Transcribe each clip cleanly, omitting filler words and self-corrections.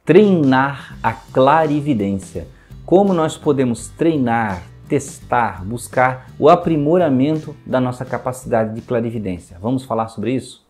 treinar a clarividência. Como nós podemos treinar, testar, buscar o aprimoramento da nossa capacidade de clarividência? Vamos falar sobre isso?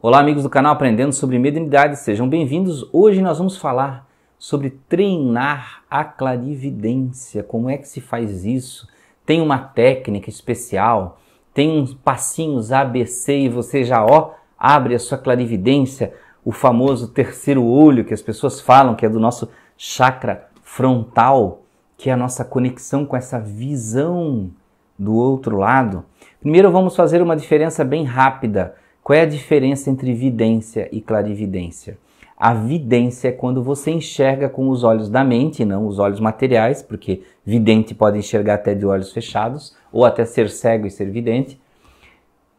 Olá, amigos do canal Aprendendo sobre Mediunidade, sejam bem-vindos. Hoje nós vamos falar sobre treinar a clarividência. Como é que se faz isso? Tem uma técnica especial, tem uns passinhos ABC e você já abre a sua clarividência, o famoso terceiro olho que as pessoas falam, que é do nosso chakra frontal, que é a nossa conexão com essa visão do outro lado. Primeiro vamos fazer uma diferença bem rápida. Qual é a diferença entre vidência e clarividência? A vidência é quando você enxerga com os olhos da mente, não os olhos materiais, porque vidente pode enxergar até de olhos fechados, ou até ser cego e ser vidente.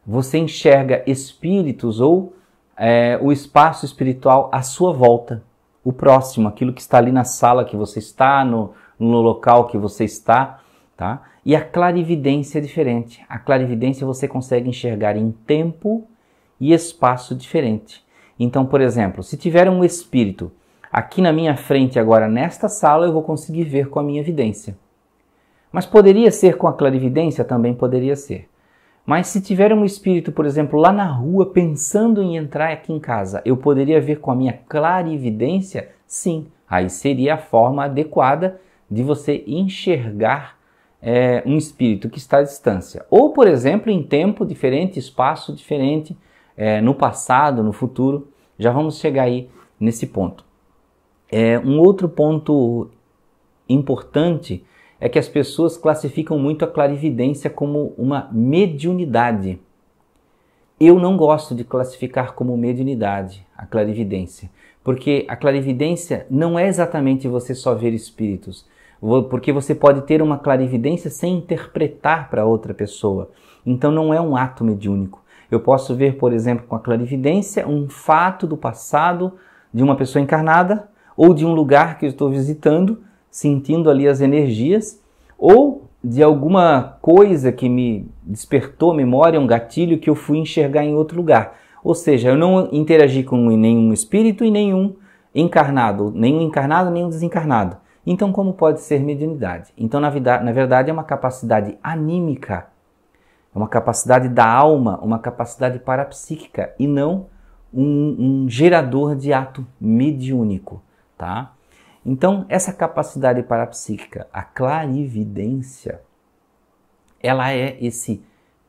Você enxerga espíritos ou o espaço espiritual à sua volta, o próximo, aquilo que está ali na sala que você está, no local que você está, tá? E a clarividência é diferente. A clarividência você consegue enxergar em tempo e espaço diferente. Então, por exemplo, se tiver um espírito aqui na minha frente agora nesta sala, eu vou conseguir ver com a minha vidência. Mas poderia ser com a clarividência? Também poderia ser. Mas se tiver um espírito, por exemplo, lá na rua pensando em entrar aqui em casa, eu poderia ver com a minha clarividência? Sim. Aí seria a forma adequada de você enxergar um espírito que está à distância. Ou, por exemplo, em tempo diferente, espaço diferente, no passado, no futuro. Já vamos chegar aí nesse ponto. Um outro ponto importante é que as pessoas classificam muito a clarividência como uma mediunidade. Eu não gosto de classificar como mediunidade a clarividência, porque a clarividência não é exatamente você só ver espíritos, porque você pode ter uma clarividência sem interpretar para outra pessoa. Então não é um ato mediúnico. Eu posso ver, por exemplo, com a clarividência, um fato do passado de uma pessoa encarnada ou de um lugar que eu estou visitando, sentindo ali as energias, ou de alguma coisa que me despertou memória, um gatilho que eu fui enxergar em outro lugar. Ou seja, eu não interagi com nenhum espírito e nenhum encarnado, nenhum desencarnado. Então, como pode ser mediunidade? Então, na verdade, é uma capacidade anímica, é uma capacidade da alma, uma capacidade parapsíquica e não um gerador de ato mediúnico, tá? Então, essa capacidade parapsíquica, a clarividência, ela é esse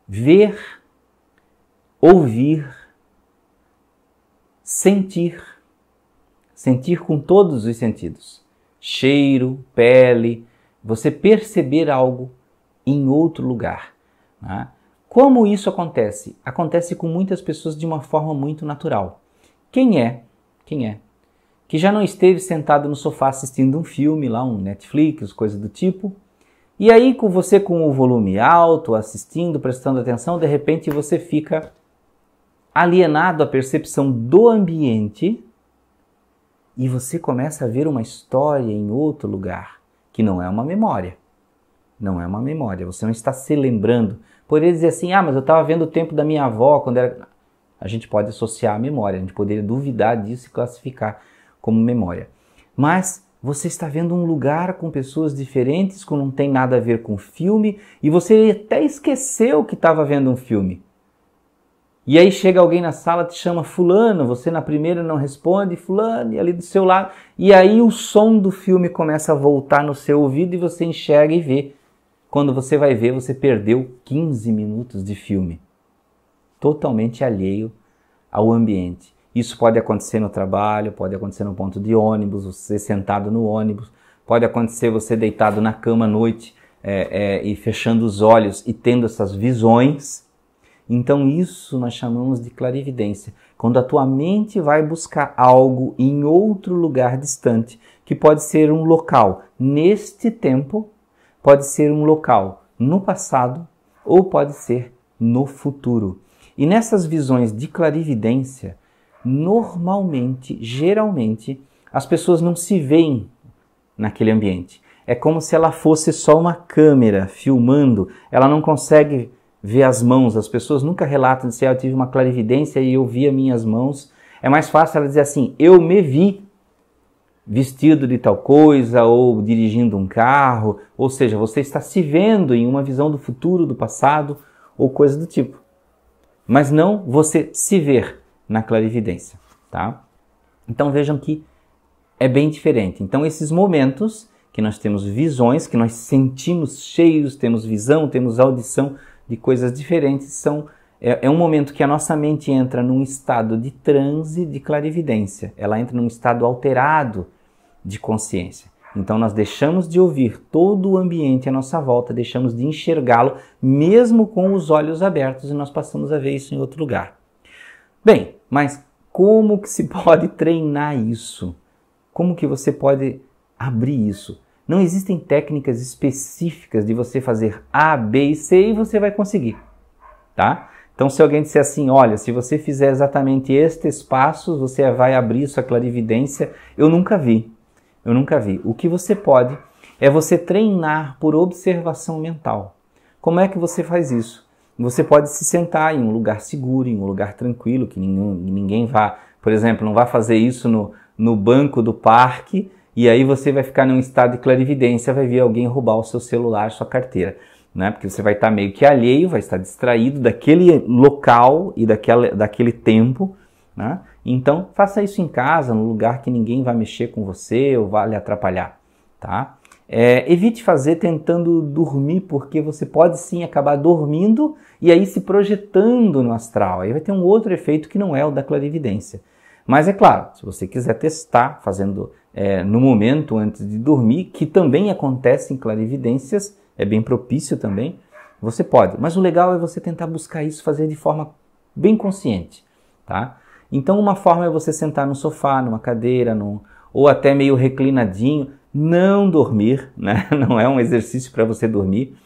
ver, ouvir, sentir com todos os sentidos. Cheiro, pele, você perceber algo em outro lugar, né? Como isso acontece? Acontece com muitas pessoas de uma forma muito natural. Quem é que já não esteve sentado no sofá assistindo um filme, lá um Netflix, coisa do tipo, e aí com você com o volume alto, assistindo, prestando atenção, de repente você fica alienado à percepção do ambiente e você começa a ver uma história em outro lugar, que não é uma memória. Não é uma memória, você não está se lembrando. Poderia dizer assim, mas eu estava vendo o tempo da minha avó quando era... A gente pode associar a memória, a gente poderia duvidar disso e classificar como memória. Mas você está vendo um lugar com pessoas diferentes, que não tem nada a ver com o filme, e você até esqueceu que estava vendo um filme. E aí chega alguém na sala, te chama fulano, você na primeira não responde, fulano, e ali do seu lado, e aí o som do filme começa a voltar no seu ouvido e você enxerga e vê. Quando você vai ver, você perdeu 15 minutos de filme, totalmente alheio ao ambiente. Isso pode acontecer no trabalho, pode acontecer no ponto de ônibus, você sentado no ônibus, pode acontecer você deitado na cama à noite e fechando os olhos e tendo essas visões. Então isso nós chamamos de clarividência. Quando a tua mente vai buscar algo em outro lugar distante, que pode ser um local neste tempo, pode ser um local no passado ou pode ser no futuro. E nessas visões de clarividência, normalmente, geralmente, as pessoas não se veem naquele ambiente. É como se ela fosse só uma câmera filmando, ela não consegue ver as mãos. As pessoas nunca relatam de eu tive uma clarividência e eu vi as minhas mãos. É mais fácil ela dizer assim, eu me vi vestido de tal coisa ou dirigindo um carro, ou seja, você está se vendo em uma visão do futuro, do passado ou coisa do tipo. Mas não você se ver na clarividência, tá? Então vejam que é bem diferente. Então esses momentos que nós temos visões, que nós sentimos cheios, temos visão, temos audição de coisas diferentes, é um momento que a nossa mente entra num estado de transe de clarividência. Ela entra num estado alterado de consciência. Então nós deixamos de ouvir todo o ambiente à nossa volta, deixamos de enxergá-lo, mesmo com os olhos abertos, e nós passamos a ver isso em outro lugar. Bem, mas como que se pode treinar isso? Como que você pode abrir isso? Não existem técnicas específicas de você fazer A, B e C e você vai conseguir, tá? Então se alguém disser assim, olha, se você fizer exatamente estes passos, você vai abrir sua clarividência, eu nunca vi. O que você pode é você treinar por observação mental. Como é que você faz isso? Você pode se sentar em um lugar seguro, em um lugar tranquilo, que ninguém vá, por exemplo, não vá fazer isso no banco do parque e aí você vai ficar num estado de clarividência, vai ver alguém roubar o seu celular, sua carteira, né? Porque você vai estar meio que alheio, vai estar distraído daquele local e daquele tempo, né? Então, faça isso em casa, num lugar que ninguém vai mexer com você ou vai lhe atrapalhar, tá? Evite fazer tentando dormir, porque você pode sim acabar dormindo e aí se projetando no astral. Aí vai ter um outro efeito que não é o da clarividência. Mas é claro, se você quiser testar, fazendo no momento antes de dormir, que também acontece em clarividências, é bem propício também, você pode. Mas o legal é você tentar buscar isso, fazer de forma bem consciente, tá? Então uma forma é você sentar no sofá, numa cadeira, ou até meio reclinadinho, não dormir, né? Não é um exercício para você dormir.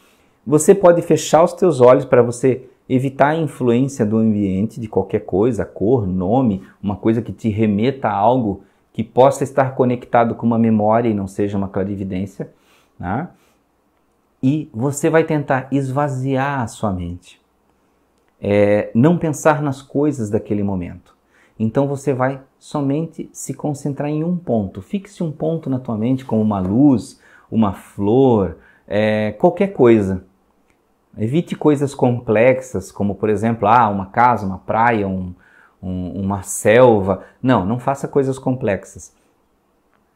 Você pode fechar os teus olhos para você evitar a influência do ambiente, de qualquer coisa, cor, nome, uma coisa que te remeta a algo que possa estar conectado com uma memória e não seja uma clarividência, né? E você vai tentar esvaziar a sua mente, não pensar nas coisas daquele momento. Então você vai somente se concentrar em um ponto. Fixe um ponto na tua mente, como uma luz, uma flor, qualquer coisa. Evite coisas complexas, como por exemplo, uma casa, uma praia, uma selva. Não faça coisas complexas.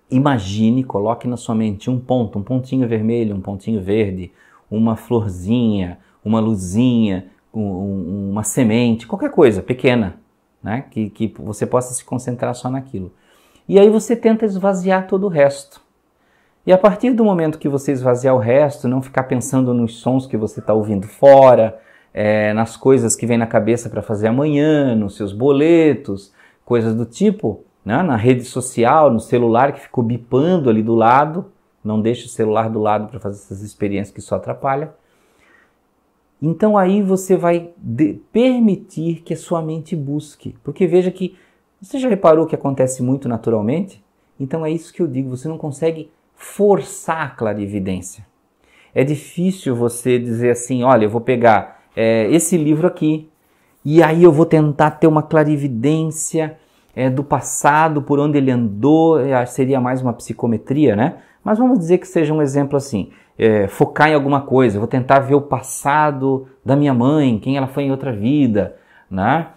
Imagine, coloque na sua mente um ponto, um pontinho vermelho, um pontinho verde, uma florzinha, uma luzinha, uma semente, qualquer coisa pequena, né? Que você possa se concentrar só naquilo. E aí você tenta esvaziar todo o resto. E a partir do momento que você esvaziar o resto, não ficar pensando nos sons que você está ouvindo fora, nas coisas que vem na cabeça para fazer amanhã, nos seus boletos, coisas do tipo, né? Na rede social, no celular que ficou bipando ali do lado, não deixe o celular do lado para fazer essas experiências que só atrapalham. Então aí você vai permitir que a sua mente busque. Porque veja que, você já reparou que acontece muito naturalmente? Então é isso que eu digo, você não consegue forçar a clarividência. É difícil você dizer assim, olha, eu vou pegar esse livro aqui, e aí eu vou tentar ter uma clarividência do passado, por onde ele andou, seria mais uma psicometria, né? Mas vamos dizer que seja um exemplo assim, focar em alguma coisa, eu vou tentar ver o passado da minha mãe, quem ela foi em outra vida, né?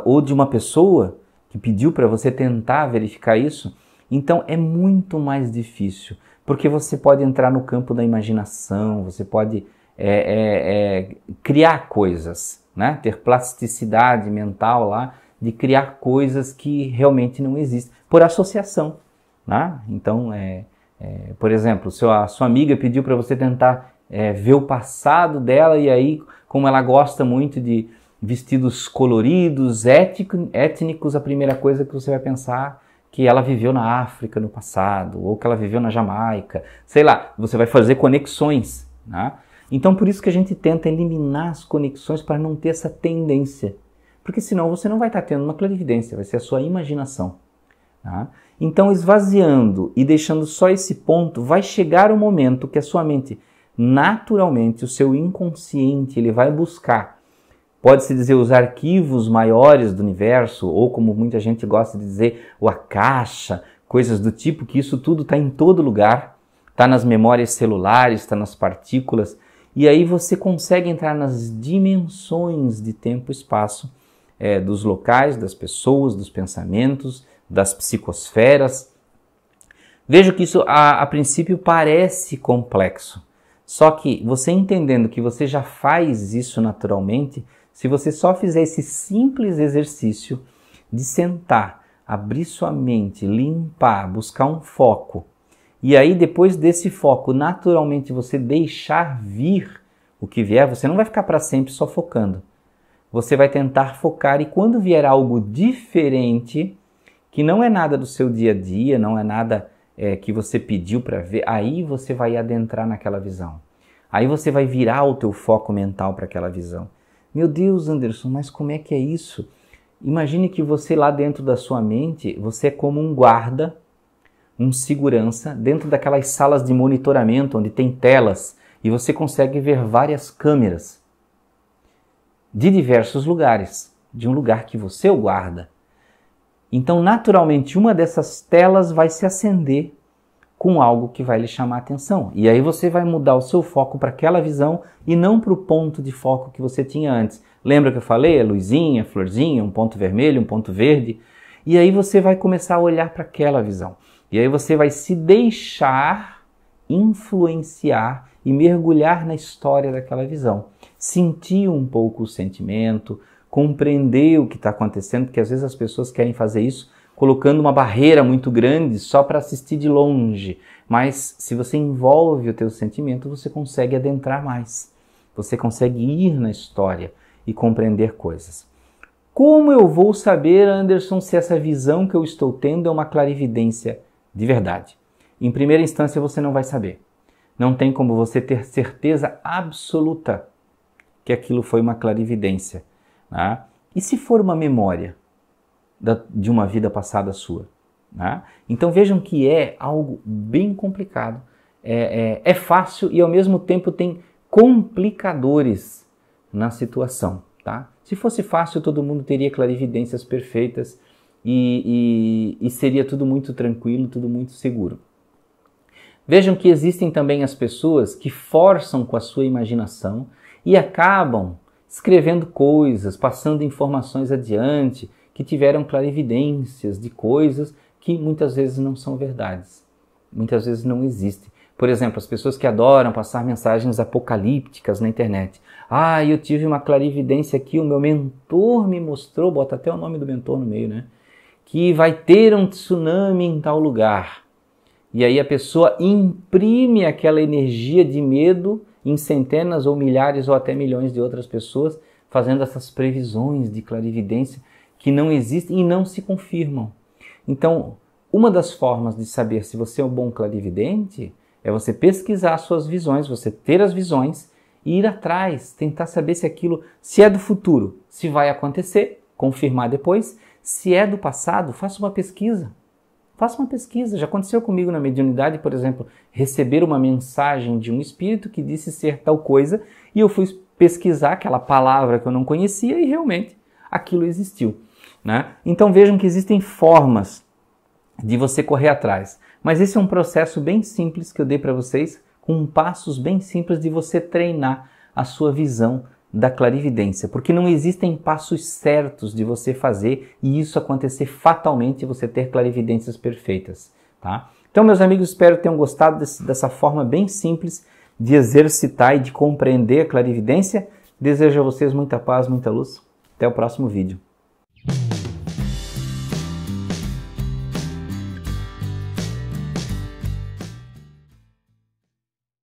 Ou de uma pessoa que pediu para você tentar verificar isso. Então é muito mais difícil, porque você pode entrar no campo da imaginação, você pode criar coisas, né? Ter plasticidade mental lá, de criar coisas que realmente não existem, por associação, né? Então, por exemplo, a sua amiga pediu para você tentar ver o passado dela, e aí, como ela gosta muito de vestidos coloridos, étnicos, a primeira coisa que você vai pensar que ela viveu na África no passado, ou que ela viveu na Jamaica, sei lá, você vai fazer conexões, né? Então por isso que a gente tenta eliminar as conexões para não ter essa tendência, porque senão você não vai estar tendo uma clarividência, vai ser a sua imaginação. Tá? Então, esvaziando e deixando só esse ponto, vai chegar o momento que a sua mente, naturalmente, o seu inconsciente, ele vai buscar, pode-se dizer, os arquivos maiores do universo, ou como muita gente gosta de dizer, o Akasha, coisas do tipo, que isso tudo está em todo lugar, está nas memórias celulares, está nas partículas, e aí você consegue entrar nas dimensões de tempo e espaço, dos locais, das pessoas, dos pensamentos, das psicosferas. Veja que isso a princípio parece complexo, só que você entendendo que você já faz isso naturalmente, se você só fizer esse simples exercício de sentar, abrir sua mente, limpar, buscar um foco, e aí depois desse foco, naturalmente você deixar vir o que vier, você não vai ficar para sempre só focando. Você vai tentar focar e quando vier algo diferente, que não é nada do seu dia a dia, não é nada que você pediu para ver, aí você vai adentrar naquela visão. Aí você vai virar o teu foco mental para aquela visão. Meu Deus, Anderson, mas como é que é isso? Imagine que você lá dentro da sua mente, você é como um guarda, um segurança, dentro daquelas salas de monitoramento onde tem telas e você consegue ver várias câmeras de diversos lugares, de um lugar que você o guarda. Então, naturalmente, uma dessas telas vai se acender com algo que vai lhe chamar a atenção. E aí você vai mudar o seu foco para aquela visão e não para o ponto de foco que você tinha antes. Lembra que eu falei? A luzinha, a florzinha, um ponto vermelho, um ponto verde. E aí você vai começar a olhar para aquela visão. E aí você vai se deixar influenciar e mergulhar na história daquela visão. Sentir um pouco o sentimento, compreender o que está acontecendo, porque às vezes as pessoas querem fazer isso colocando uma barreira muito grande só para assistir de longe. Mas se você envolve o teu sentimento, você consegue adentrar mais. Você consegue ir na história e compreender coisas. Como eu vou saber, Anderson, se essa visão que eu estou tendo é uma clarividência de verdade? Em primeira instância, você não vai saber. Não tem como você ter certeza absoluta que aquilo foi uma clarividência. Né? E se for uma memória de uma vida passada sua? Né? Então vejam que é algo bem complicado. É fácil e ao mesmo tempo tem complicadores na situação. Tá? Se fosse fácil, todo mundo teria clarividências perfeitas e seria tudo muito tranquilo, tudo muito seguro. Vejam que existem também as pessoas que forçam com a sua imaginação e acabam escrevendo coisas, passando informações adiante, que tiveram clarividências de coisas que muitas vezes não são verdades, muitas vezes não existem. Por exemplo, as pessoas que adoram passar mensagens apocalípticas na internet. Ah, eu tive uma clarividência aqui, o meu mentor me mostrou, bota até o nome do mentor no meio, né? Que vai ter um tsunami em tal lugar. E aí a pessoa imprime aquela energia de medo em centenas ou milhares ou até milhões de outras pessoas, fazendo essas previsões de clarividência que não existem e não se confirmam. Então, uma das formas de saber se você é um bom clarividente é você pesquisar as suas visões, você ter as visões e ir atrás, tentar saber se aquilo, se é do futuro, se vai acontecer, confirmar depois. Se é do passado, faça uma pesquisa. Faça uma pesquisa. Já aconteceu comigo na mediunidade, por exemplo, receber uma mensagem de um espírito que disse ser tal coisa e eu fui pesquisar aquela palavra que eu não conhecia e realmente aquilo existiu. Né? Então vejam que existem formas de você correr atrás. Mas esse é um processo bem simples que eu dei para vocês, com passos bem simples de você treinar a sua visão da clarividência, porque não existem passos certos de você fazer e isso acontecer fatalmente e você ter clarividências perfeitas. Tá? Então, meus amigos, espero que tenham gostado dessa forma bem simples de exercitar e de compreender a clarividência. Desejo a vocês muita paz, muita luz. Até o próximo vídeo.